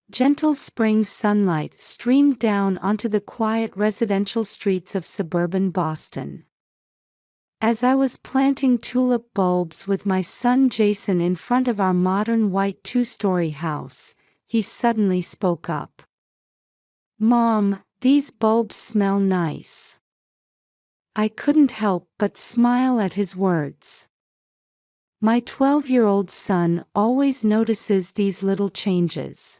Gentle spring sunlight streamed down onto the quiet residential streets of suburban Boston. As I was planting tulip bulbs with my son Jason in front of our modern white two-story house, he suddenly spoke up. "Mom, these bulbs smell nice." I couldn't help but smile at his words. My 12-year-old son always notices these little changes.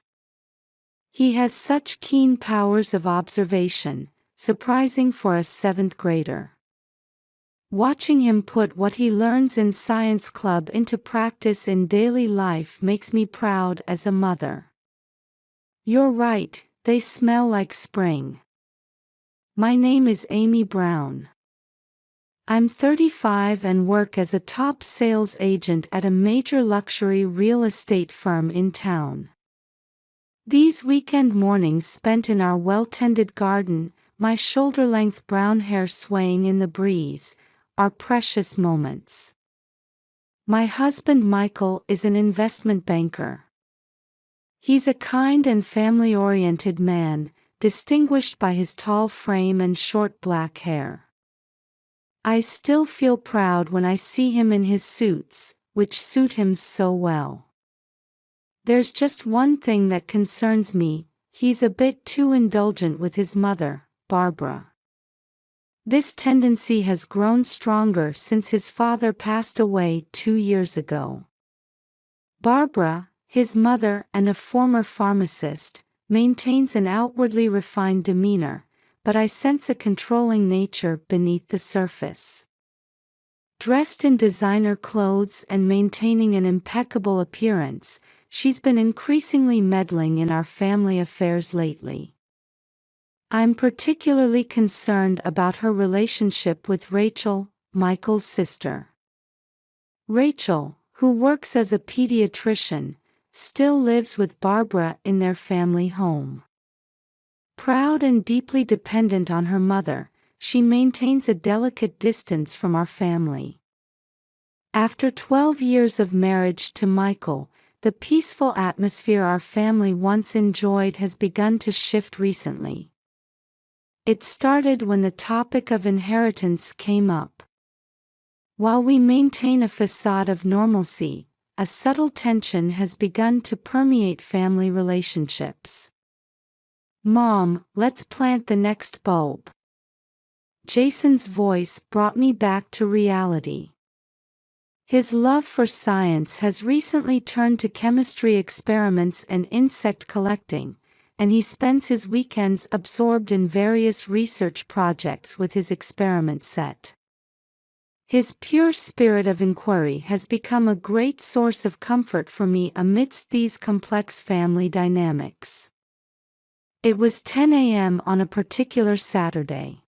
He has such keen powers of observation, surprising for a 7th grader. Watching him put what he learns in science club into practice in daily life makes me proud as a mother. You're right, they smell like spring. My name is Amy Brown. I'm 35 and work as a top sales agent at a major luxury real estate firm in town. These weekend mornings spent in our well-tended garden, my shoulder-length brown hair swaying in the breeze, are precious moments. My husband Michael is an investment banker. He's a kind and family-oriented man, distinguished by his tall frame and short black hair. I still feel proud when I see him in his suits, which suit him so well. There's just one thing that concerns me: he's a bit too indulgent with his mother, Barbara. This tendency has grown stronger since his father passed away 2 years ago. Barbara, his mother and a former pharmacist, maintains an outwardly refined demeanor, but I sense a controlling nature beneath the surface. Dressed in designer clothes and maintaining an impeccable appearance, she's been increasingly meddling in our family affairs lately. I'm particularly concerned about her relationship with Rachel, Michael's sister. Rachel, who works as a pediatrician, still lives with Barbara in their family home. Proud and deeply dependent on her mother, she maintains a delicate distance from our family. After 12 years of marriage to Michael, the peaceful atmosphere our family once enjoyed has begun to shift recently. It started when the topic of inheritance came up. While we maintain a facade of normalcy, a subtle tension has begun to permeate family relationships. "Mom, let's plant the next bulb." Jason's voice brought me back to reality. His love for science has recently turned to chemistry experiments and insect collecting, and he spends his weekends absorbed in various research projects with his experiment set. His pure spirit of inquiry has become a great source of comfort for me amidst these complex family dynamics. It was 10 a.m. on a particular Saturday.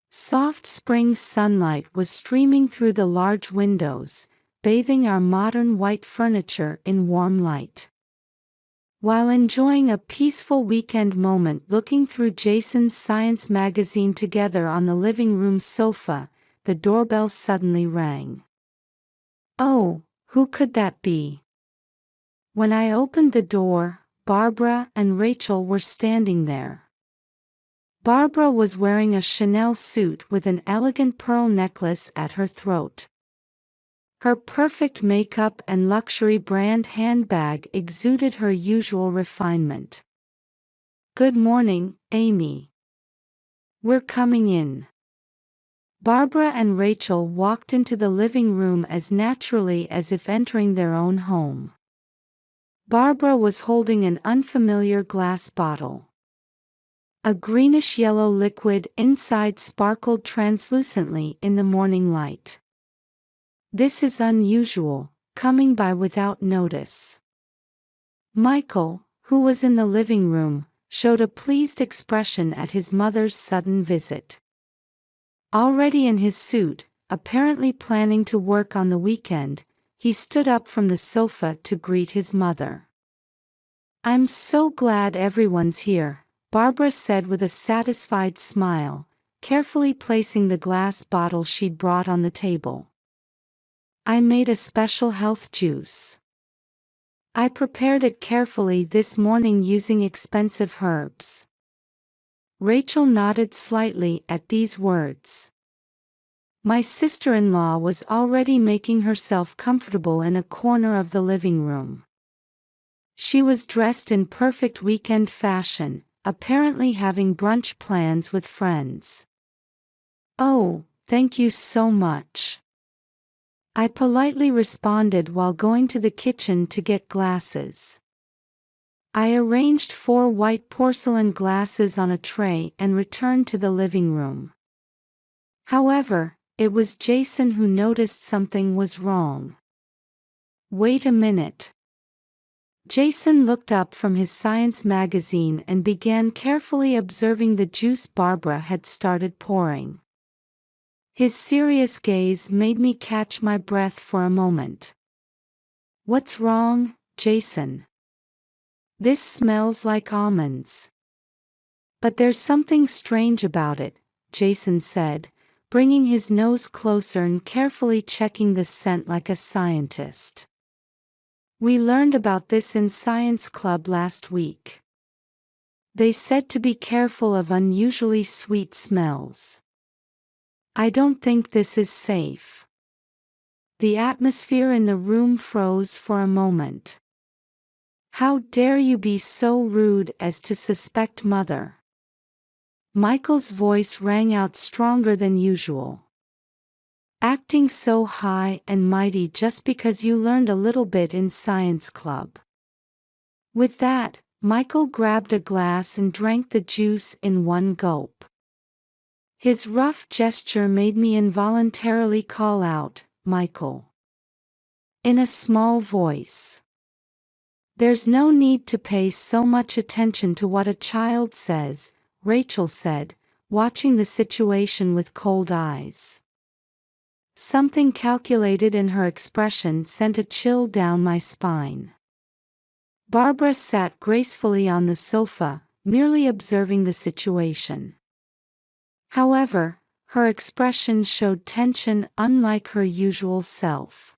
Soft spring sunlight was streaming through the large windows, bathing our modern white furniture in warm light. While enjoying a peaceful weekend moment looking through Jason's science magazine together on the living room sofa, the doorbell suddenly rang. Oh, who could that be? When I opened the door, Barbara and Rachel were standing there. Barbara was wearing a Chanel suit with an elegant pearl necklace at her throat. Her perfect makeup and luxury brand handbag exuded her usual refinement. "Good morning, Amy. We're coming in." Barbara and Rachel walked into the living room as naturally as if entering their own home. Barbara was holding an unfamiliar glass bottle. A greenish-yellow liquid inside sparkled translucently in the morning light. This is unusual, coming by without notice. Michael, who was in the living room, showed a pleased expression at his mother's sudden visit. Already in his suit, apparently planning to work on the weekend, he stood up from the sofa to greet his mother. "I'm so glad everyone's here," Barbara said with a satisfied smile, carefully placing the glass bottle she'd brought on the table. "I made a special health juice. I prepared it carefully this morning using expensive herbs. Rachel nodded slightly at these words. My sister-in-law was already making herself comfortable in a corner of the living room. She was dressed in perfect weekend fashion, apparently having brunch plans with friends. "Oh, thank you so much," I politely responded while going to the kitchen to get glasses. I arranged 4 white porcelain glasses on a tray and returned to the living room. However, it was Jason who noticed something was wrong. "Wait a minute." Jason looked up from his science magazine and began carefully observing the juice Barbara had started pouring. His serious gaze made me catch my breath for a moment. "What's wrong, Jason?" "This smells like almonds." "But there's something strange about it," Jason said, bringing his nose closer and carefully checking the scent like a scientist. "We learned about this in science club last week. They said to be careful of unusually sweet smells. I don't think this is safe." The atmosphere in the room froze for a moment. "How dare you be so rude as to suspect Mother?" Michael's voice rang out stronger than usual. "Acting so high and mighty just because you learned a little bit in science club." With that, Michael grabbed a glass and drank the juice in one gulp. His rough gesture made me involuntarily call out, "Michael," in a small voice. "There's no need to pay so much attention to what a child says," Rachel said, watching the situation with cold eyes. Something calculated in her expression sent a chill down my spine. Barbara sat gracefully on the sofa, merely observing the situation. However, her expression showed tension unlike her usual self.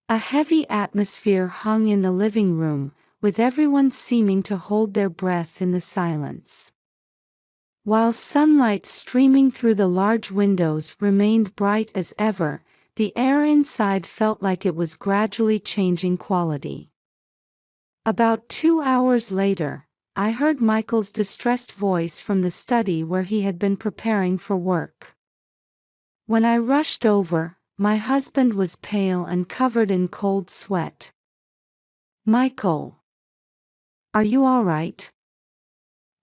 A heavy atmosphere hung in the living room, with everyone seeming to hold their breath in the silence. While sunlight streaming through the large windows remained bright as ever, the air inside felt like it was gradually changing quality. About 2 hours later, I heard Michael's distressed voice from the study where he had been preparing for work. When I rushed over, my husband was pale and covered in cold sweat. "Michael, are you all right?"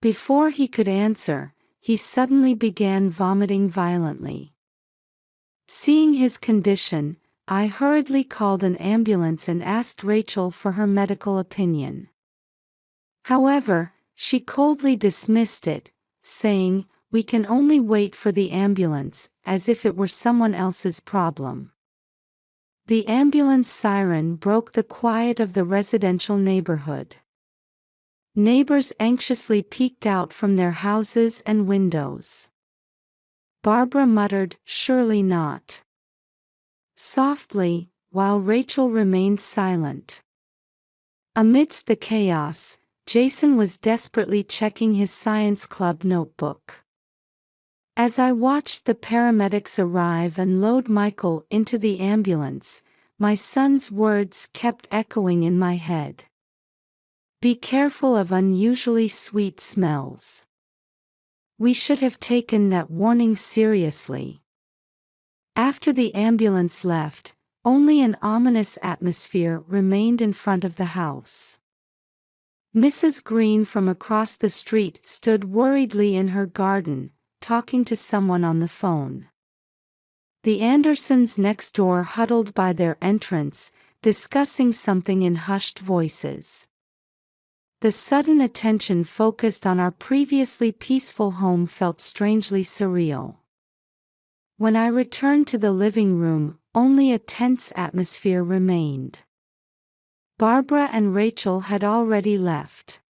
Before he could answer, he suddenly began vomiting violently. Seeing his condition, I hurriedly called an ambulance and asked Rachel for her medical opinion. However, she coldly dismissed it, saying, "We can only wait for the ambulance," as if it were someone else's problem. The ambulance siren broke the quiet of the residential neighborhood. Neighbors anxiously peeked out from their houses and windows. Barbara muttered, "Surely not," softly, while Rachel remained silent. Amidst the chaos, Jason was desperately checking his science club notebook. As I watched the paramedics arrive and load Michael into the ambulance, my son's words kept echoing in my head. "Be careful of unusually sweet smells." We should have taken that warning seriously. After the ambulance left, only an ominous atmosphere remained in front of the house. Mrs. Green from across the street stood worriedly in her garden, talking to someone on the phone. The Andersons next door huddled by their entrance, discussing something in hushed voices. The sudden attention focused on our previously peaceful home felt strangely surreal. When I returned to the living room, only a tense atmosphere remained. Barbara and Rachel had already left.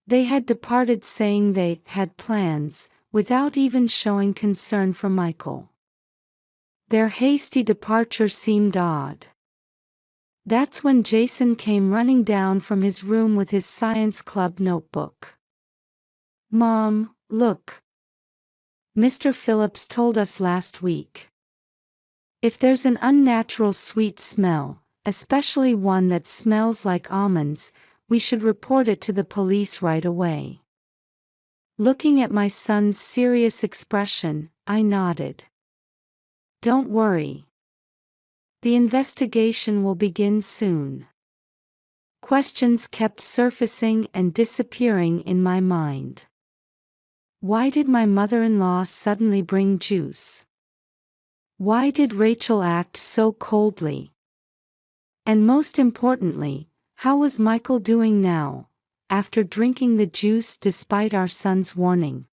They had departed saying they had plans, without even showing concern for Michael. Their hasty departure seemed odd. That's when Jason came running down from his room with his science club notebook. "Mom, look. Mr. Phillips told us last week. If there's an unnatural sweet smell, especially one that smells like almonds, we should report it to the police right away." Looking at my son's serious expression, I nodded. "Don't worry. The investigation will begin soon." Questions kept surfacing and disappearing in my mind. Why did my mother-in-law suddenly bring juice? Why did Rachel act so coldly? And most importantly, how was Michael doing now, after drinking the juice despite our son's warning?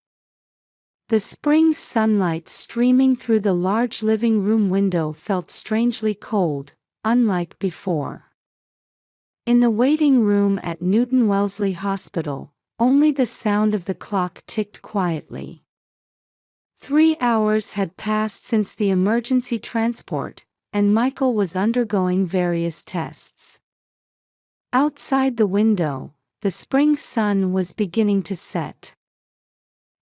The spring sunlight streaming through the large living room window felt strangely cold, unlike before. In the waiting room at Newton Wellesley Hospital, only the sound of the clock ticked quietly. 3 hours had passed since the emergency transport, and Michael was undergoing various tests. Outside the window, the spring sun was beginning to set.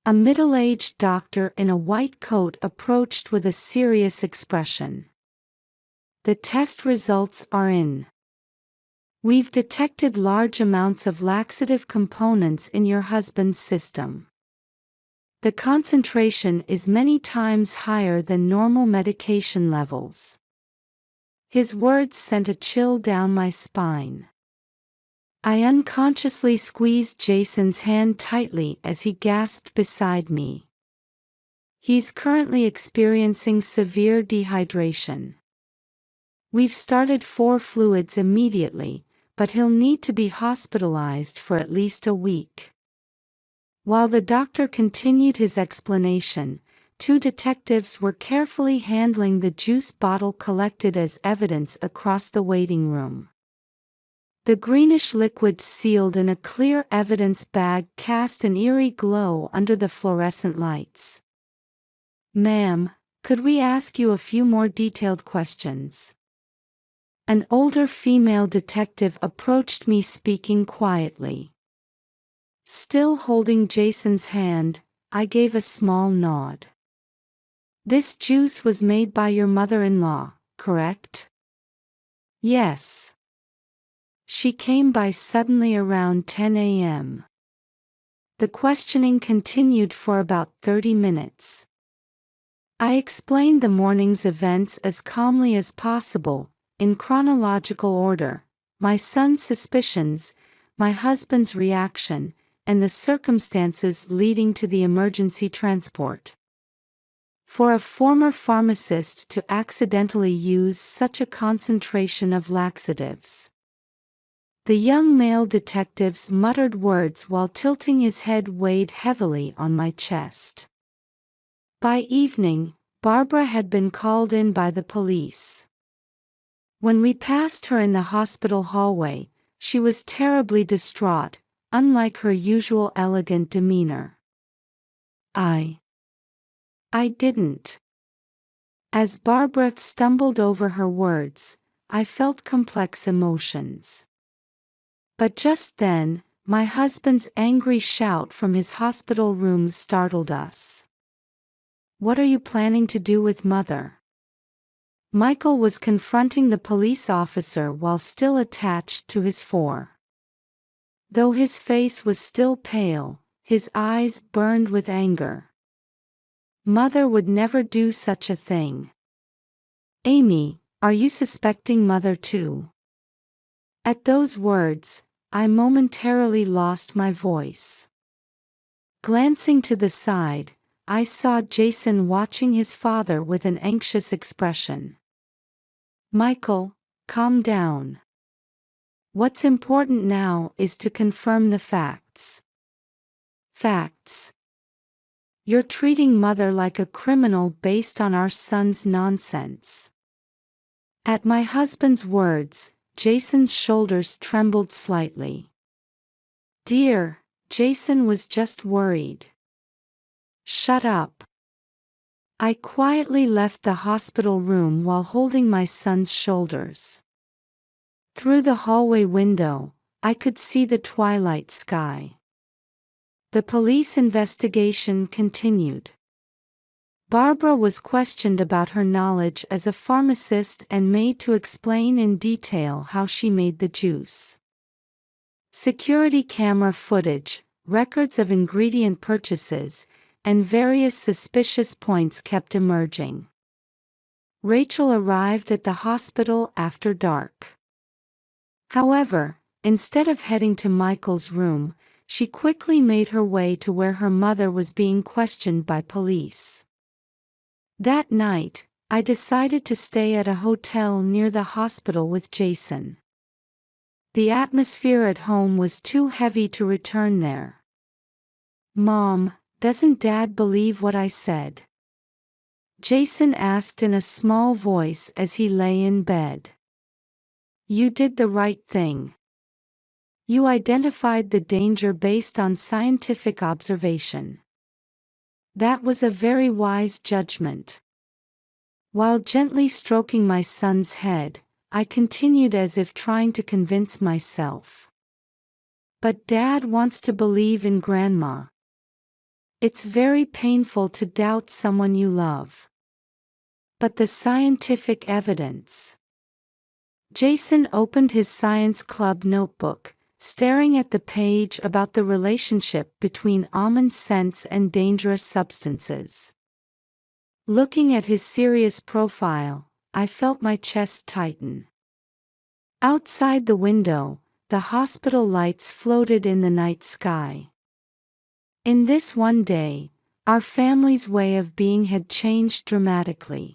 A middle-aged doctor in a white coat approached with a serious expression. "The test results are in. We've detected large amounts of laxative components in your husband's system. The concentration is many times higher than normal medication levels." His words sent a chill down my spine. I unconsciously squeezed Jason's hand tightly as he gasped beside me. "He's currently experiencing severe dehydration. We've started 4 fluids immediately, but he'll need to be hospitalized for at least a week." While the doctor continued his explanation, 2 detectives were carefully handling the juice bottle collected as evidence across the waiting room. The greenish liquid sealed in a clear evidence bag cast an eerie glow under the fluorescent lights. "Ma'am, could we ask you a few more detailed questions?" An older female detective approached me, speaking quietly. Still holding Jason's hand, I gave a small nod. "This juice was made by your mother-in-law, correct?" "Yes. She came by suddenly around 10 a.m. The questioning continued for about 30 minutes. I explained the morning's events as calmly as possible, in chronological order: my son's suspicions, my husband's reaction, and the circumstances leading to the emergency transport. For a former pharmacist to accidentally use such a concentration of laxatives. The young male detective's muttered words while tilting his head weighed heavily on my chest. By evening, Barbara had been called in by the police. When we passed her in the hospital hallway, she was terribly distraught, unlike her usual elegant demeanor. I didn't. As Barbara stumbled over her words, I felt complex emotions. But just then, my husband's angry shout from his hospital room startled us. "What are you planning to do with Mother?" Michael was confronting the police officer while still attached to his fore. Though his face was still pale, his eyes burned with anger. "Mother would never do such a thing." "Amy, are you suspecting Mother too?" At those words, I momentarily lost my voice. Glancing to the side, I saw Jason watching his father with an anxious expression. "Michael, calm down. What's important now is to confirm the facts." "Facts? You're treating Mother like a criminal based on our son's nonsense." At my husband's words, Jason's shoulders trembled slightly. "Dear, Jason was just worried." "Shut up." I quietly left the hospital room while holding my son's shoulders. Through the hallway window, I could see the twilight sky. The police investigation continued. Barbara was questioned about her knowledge as a pharmacist and made to explain in detail how she made the juice. Security camera footage, records of ingredient purchases, and various suspicious points kept emerging. Rachel arrived at the hospital after dark. However, instead of heading to Michael's room, she quickly made her way to where her mother was being questioned by police. That night, I decided to stay at a hotel near the hospital with Jason. The atmosphere at home was too heavy to return there. "Mom, doesn't Dad believe what I said?" Jason asked in a small voice as he lay in bed. "You did the right thing. You identified the danger based on scientific observation. That was a very wise judgment." While gently stroking my son's head, I continued as if trying to convince myself. "But Dad wants to believe in Grandma. It's very painful to doubt someone you love. But the scientific evidence." Jason opened his science club notebook, staring at the page about the relationship between almond scents and dangerous substances. Looking at his serious profile, I felt my chest tighten. Outside the window, the hospital lights floated in the night sky. In this one day, our family's way of being had changed dramatically.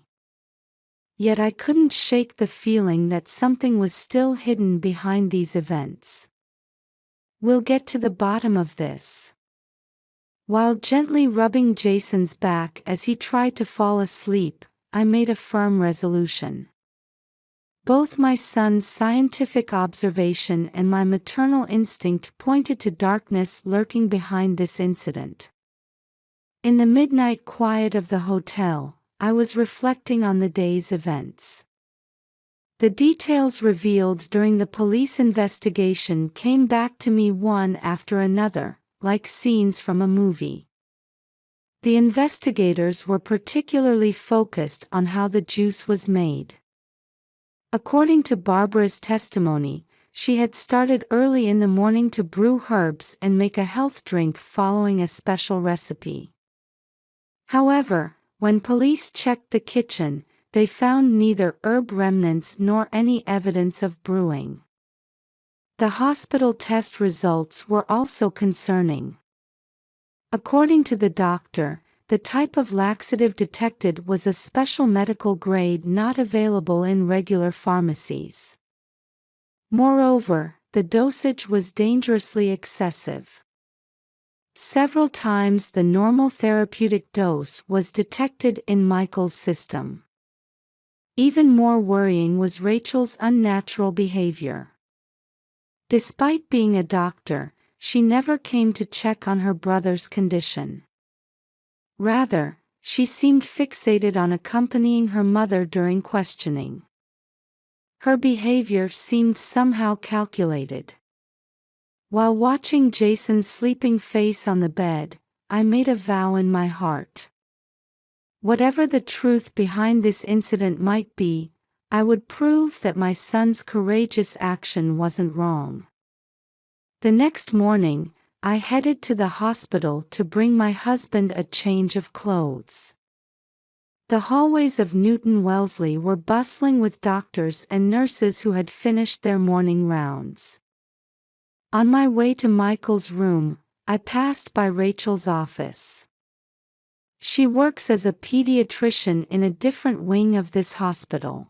Yet I couldn't shake the feeling that something was still hidden behind these events. "We'll get to the bottom of this." While gently rubbing Jason's back as he tried to fall asleep, I made a firm resolution. Both my son's scientific observation and my maternal instinct pointed to darkness lurking behind this incident. In the midnight quiet of the hotel, I was reflecting on the day's events. The details revealed during the police investigation came back to me one after another, like scenes from a movie. The investigators were particularly focused on how the juice was made. According to Barbara's testimony, she had started early in the morning to brew herbs and make a health drink following a special recipe. However, when police checked the kitchen, they found neither herb remnants nor any evidence of brewing. The hospital test results were also concerning. According to the doctor, the type of laxative detected was a special medical grade not available in regular pharmacies. Moreover, the dosage was dangerously excessive. Several times the normal therapeutic dose was detected in Michael's system. Even more worrying was Rachel's unnatural behavior. Despite being a doctor, she never came to check on her brother's condition. Rather, she seemed fixated on accompanying her mother during questioning. Her behavior seemed somehow calculated. While watching Jason's sleeping face on the bed, I made a vow in my heart. Whatever the truth behind this incident might be, I would prove that my son's courageous action wasn't wrong. The next morning, I headed to the hospital to bring my husband a change of clothes. The hallways of Newton Wellesley were bustling with doctors and nurses who had finished their morning rounds. On my way to Michael's room, I passed by Rachel's office. She works as a pediatrician in a different wing of this hospital.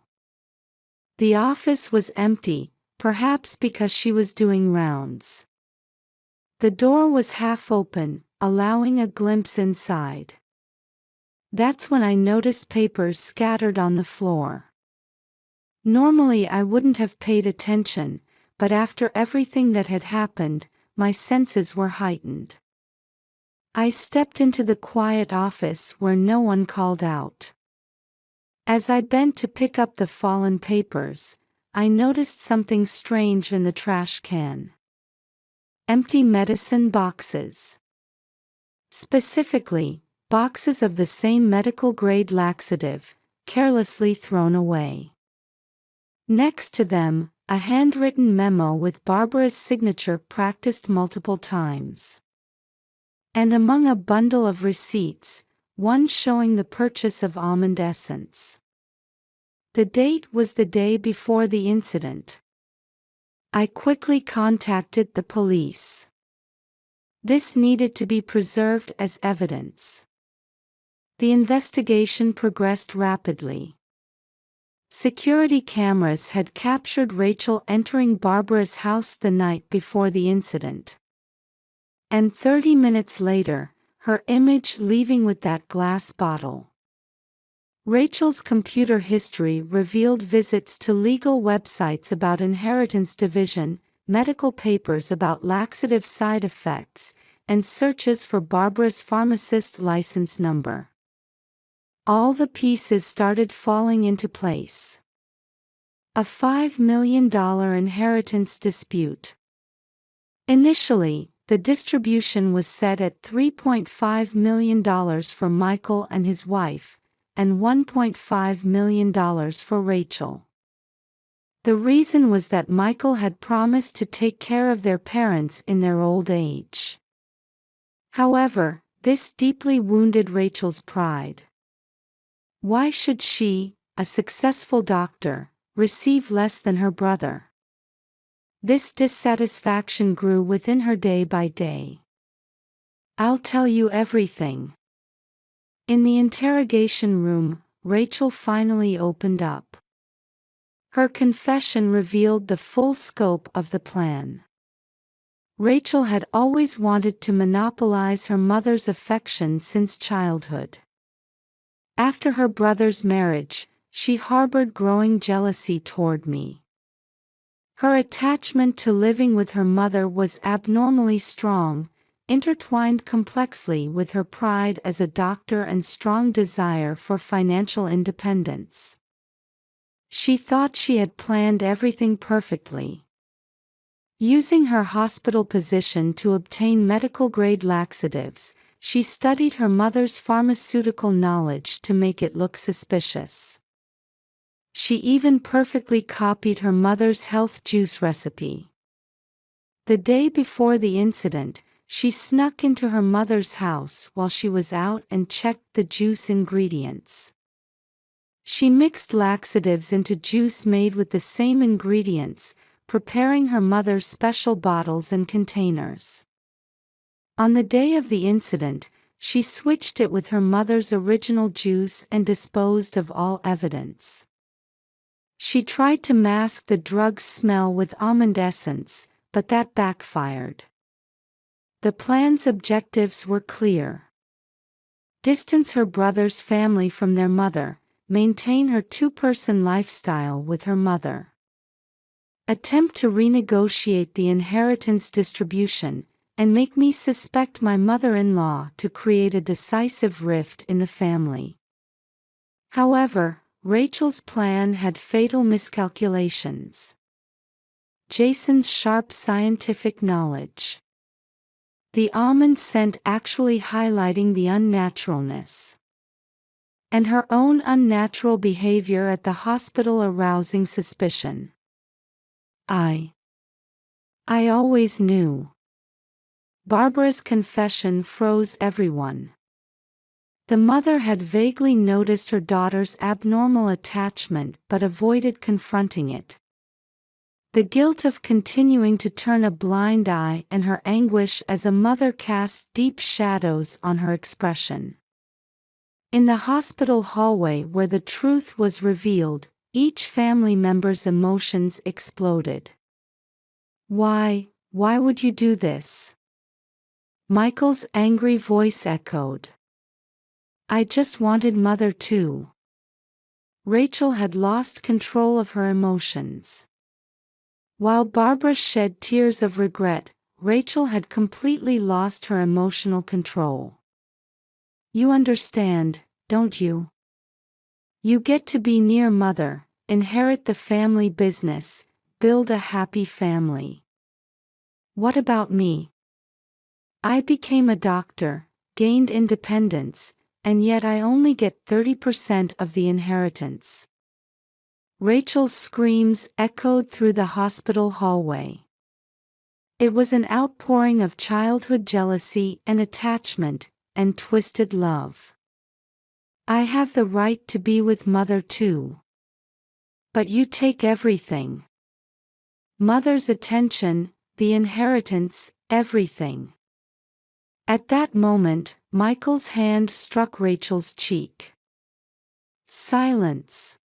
The office was empty, perhaps because she was doing rounds. The door was half open, allowing a glimpse inside. That's when I noticed papers scattered on the floor. Normally I wouldn't have paid attention, but after everything that had happened, my senses were heightened. I stepped into the quiet office where no one called out. As I bent to pick up the fallen papers, I noticed something strange in the trash can. Empty medicine boxes. Specifically, boxes of the same medical-grade laxative, carelessly thrown away. Next to them, a handwritten memo with Barbara's signature practiced multiple times. And among a bundle of receipts, one showing the purchase of almond essence. The date was the day before the incident. I quickly contacted the police. This needed to be preserved as evidence. The investigation progressed rapidly. Security cameras had captured Rachel entering Barbara's house the night before the incident. And 30 minutes later, her image leaving with that glass bottle. Rachel's computer history revealed visits to legal websites about inheritance division, medical papers about laxative side effects, and searches for Barbara's pharmacist license number. All the pieces started falling into place. A $5 million inheritance dispute. Initially, the distribution was set at $3.5 million for Michael and his wife, and $1.5 million for Rachel. The reason was that Michael had promised to take care of their parents in their old age. However, this deeply wounded Rachel's pride. Why should she, a successful doctor, receive less than her brother? This dissatisfaction grew within her day by day. "I'll tell you everything." In the interrogation room, Rachel finally opened up. Her confession revealed the full scope of the plan. Rachel had always wanted to monopolize her mother's affection since childhood. After her brother's marriage, she harbored growing jealousy toward me. Her attachment to living with her mother was abnormally strong, intertwined complexly with her pride as a doctor and strong desire for financial independence. She thought she had planned everything perfectly. Using her hospital position to obtain medical-grade laxatives, she studied her mother's pharmaceutical knowledge to make it look suspicious. She even perfectly copied her mother's health juice recipe. The day before the incident, she snuck into her mother's house while she was out and checked the juice ingredients. She mixed laxatives into juice made with the same ingredients, preparing her mother's special bottles and containers. On the day of the incident, she switched it with her mother's original juice and disposed of all evidence. She tried to mask the drug's smell with almond essence, but that backfired. The plan's objectives were clear. Distance her brother's family from their mother, maintain her two-person lifestyle with her mother. Attempt to renegotiate the inheritance distribution, and make me suspect my mother-in-law to create a decisive rift in the family. However, Rachel's plan had fatal miscalculations. Jason's sharp scientific knowledge. The almond scent actually highlighting the unnaturalness. And her own unnatural behavior at the hospital arousing suspicion. I always knew. Barbara's confession froze everyone. The mother had vaguely noticed her daughter's abnormal attachment but avoided confronting it. The guilt of continuing to turn a blind eye and her anguish as a mother cast deep shadows on her expression. In the hospital hallway where the truth was revealed, each family member's emotions exploded. Why would you do this?" Michael's angry voice echoed. "I just wanted Mother too." Rachel had lost control of her emotions. While Barbara shed tears of regret, Rachel had completely lost her emotional control. "You understand, don't you? You get to be near Mother, inherit the family business, build a happy family. What about me? I became a doctor, gained independence, and yet I only get 30% of the inheritance. Rachel's screams echoed through the hospital hallway. It was an outpouring of childhood jealousy and attachment, and twisted love. I have the right to be with Mother too. But you take everything. Mother's attention, the inheritance, everything. At that moment, Michael's hand struck Rachel's cheek. Silence.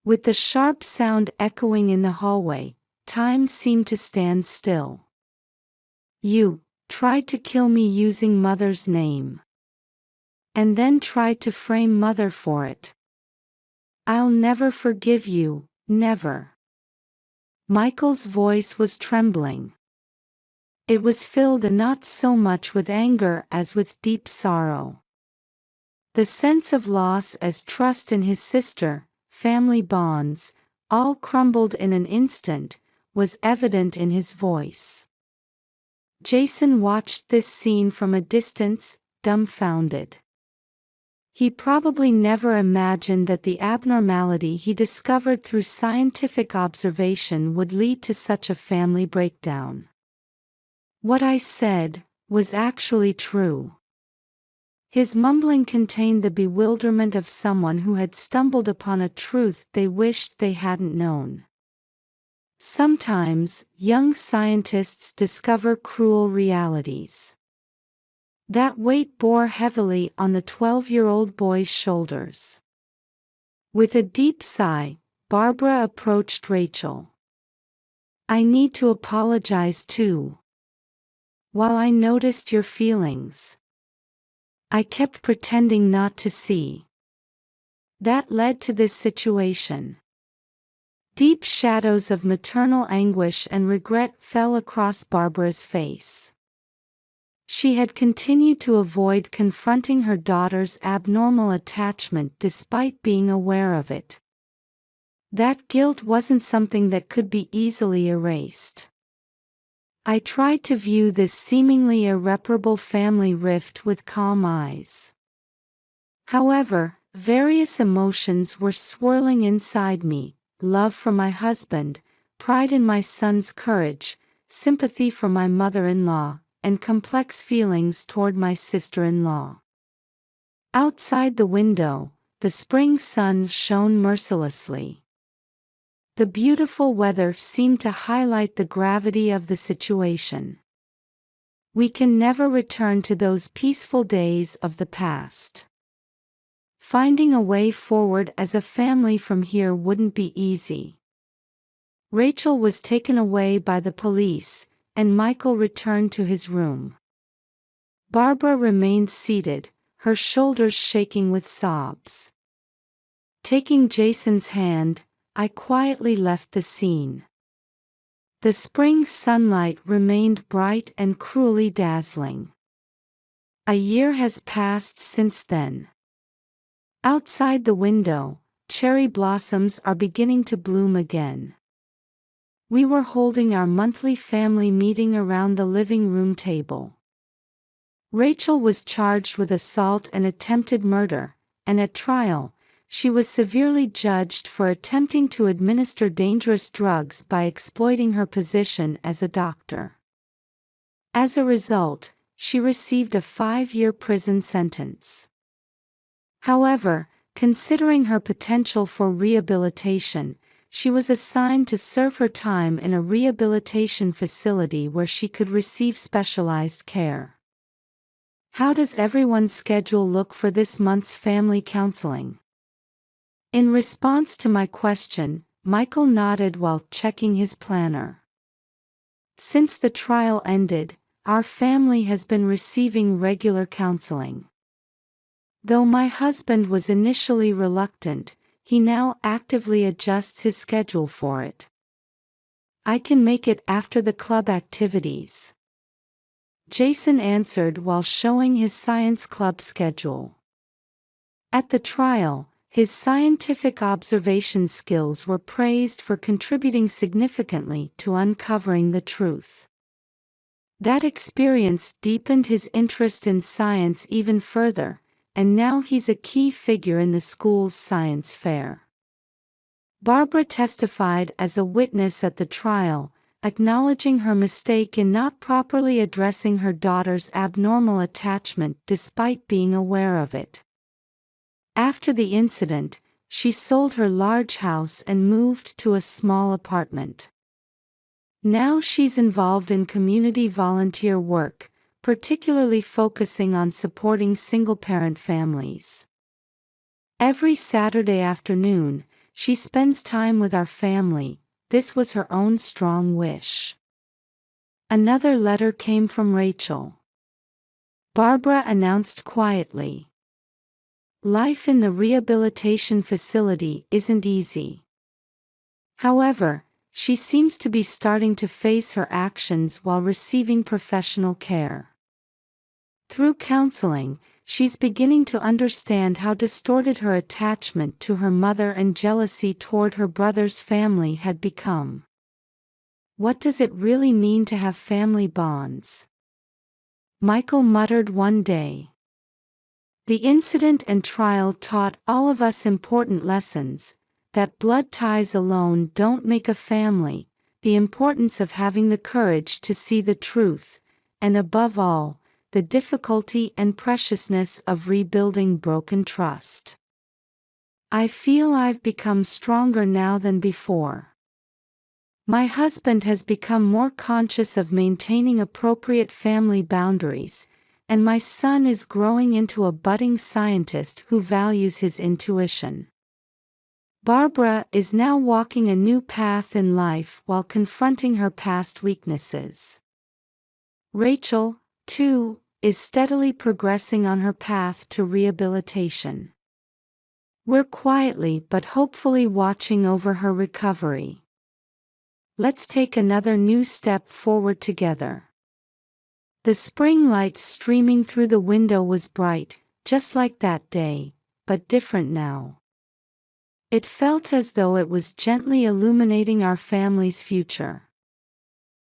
With the sharp sound echoing in the hallway, time seemed to stand still. You tried to kill me using Mother's name. And then tried to frame Mother for it. I'll never forgive you, never. Michael's voice was trembling. It was filled not so much with anger as with deep sorrow. The sense of loss as trust in his sister, family bonds, all crumbled in an instant, was evident in his voice. Jason watched this scene from a distance, dumbfounded. He probably never imagined that the abnormality he discovered through scientific observation would lead to such a family breakdown. What I said was actually true. His mumbling contained the bewilderment of someone who had stumbled upon a truth they wished they hadn't known. Sometimes, young scientists discover cruel realities. That weight bore heavily on the 12-year-old boy's shoulders. With a deep sigh, Barbara approached Rachel. I need to apologize too. While I noticed your feelings, I kept pretending not to see. That led to this situation. Deep shadows of maternal anguish and regret fell across Barbara's face. She had continued to avoid confronting her daughter's abnormal attachment despite being aware of it. That guilt wasn't something that could be easily erased. I tried to view this seemingly irreparable family rift with calm eyes. However, various emotions were swirling inside me: love for my husband, pride in my son's courage, sympathy for my mother-in-law, and complex feelings toward my sister-in-law. Outside the window, the spring sun shone mercilessly. The beautiful weather seemed to highlight the gravity of the situation. We can never return to those peaceful days of the past. Finding a way forward as a family from here wouldn't be easy. Rachel was taken away by the police, and Michael returned to his room. Barbara remained seated, her shoulders shaking with sobs. Taking Jason's hand, I quietly left the scene. The spring sunlight remained bright and cruelly dazzling. A year has passed since then. Outside the window, cherry blossoms are beginning to bloom again. We were holding our monthly family meeting around the living room table. Rachel was charged with assault and attempted murder, and at trial, she was severely judged for attempting to administer dangerous drugs by exploiting her position as a doctor. As a result, she received a 5-year prison sentence. However, considering her potential for rehabilitation, she was assigned to serve her time in a rehabilitation facility where she could receive specialized care. How does everyone's schedule look for this month's family counseling? In response to my question, Michael nodded while checking his planner. Since the trial ended, our family has been receiving regular counseling. Though my husband was initially reluctant, he now actively adjusts his schedule for it. I can make it after the club activities, Jason answered while showing his science club schedule. At the trial, His scientific observation skills were praised for contributing significantly to uncovering the truth. That experience deepened his interest in science even further, and now he's a key figure in the school's science fair. Barbara testified as a witness at the trial, acknowledging her mistake in not properly addressing her daughter's abnormal attachment despite being aware of it. After the incident, she sold her large house and moved to a small apartment. Now she's involved in community volunteer work, particularly focusing on supporting single-parent families. Every Saturday afternoon, she spends time with our family. This was her own strong wish. Another letter came from Rachel. Barbara announced quietly, "Life in the rehabilitation facility isn't easy." However, she seems to be starting to face her actions while receiving professional care. Through counseling, she's beginning to understand how distorted her attachment to her mother and jealousy toward her brother's family had become. What does it really mean to have family bonds? Michael muttered one day. The incident and trial taught all of us important lessons, that blood ties alone don't make a family, the importance of having the courage to see the truth, and above all, the difficulty and preciousness of rebuilding broken trust. I feel I've become stronger now than before. My husband has become more conscious of maintaining appropriate family boundaries, and my son is growing into a budding scientist who values his intuition. Barbara is now walking a new path in life while confronting her past weaknesses. Rachel, too, is steadily progressing on her path to rehabilitation. We're quietly but hopefully watching over her recovery. Let's take another new step forward together. The spring light streaming through the window was bright, just like that day, but different now. It felt as though it was gently illuminating our family's future.